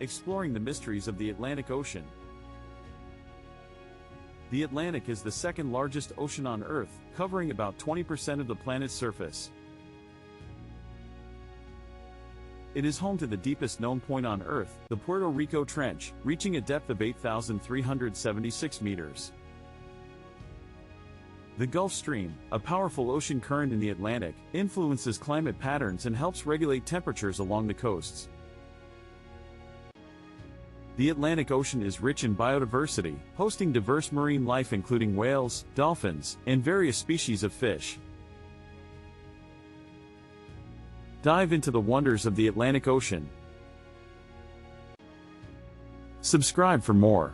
Exploring the mysteries of the Atlantic Ocean. The Atlantic is the second largest ocean on Earth, covering about 20% of the planet's surface. It is home to the deepest known point on Earth, the Puerto Rico Trench, reaching a depth of 8,376 meters. The Gulf Stream, a powerful ocean current in the Atlantic, influences climate patterns and helps regulate temperatures along the coasts. The Atlantic Ocean is rich in biodiversity, hosting diverse marine life including whales, dolphins, and various species of fish. Dive into the wonders of the Atlantic Ocean. Subscribe for more.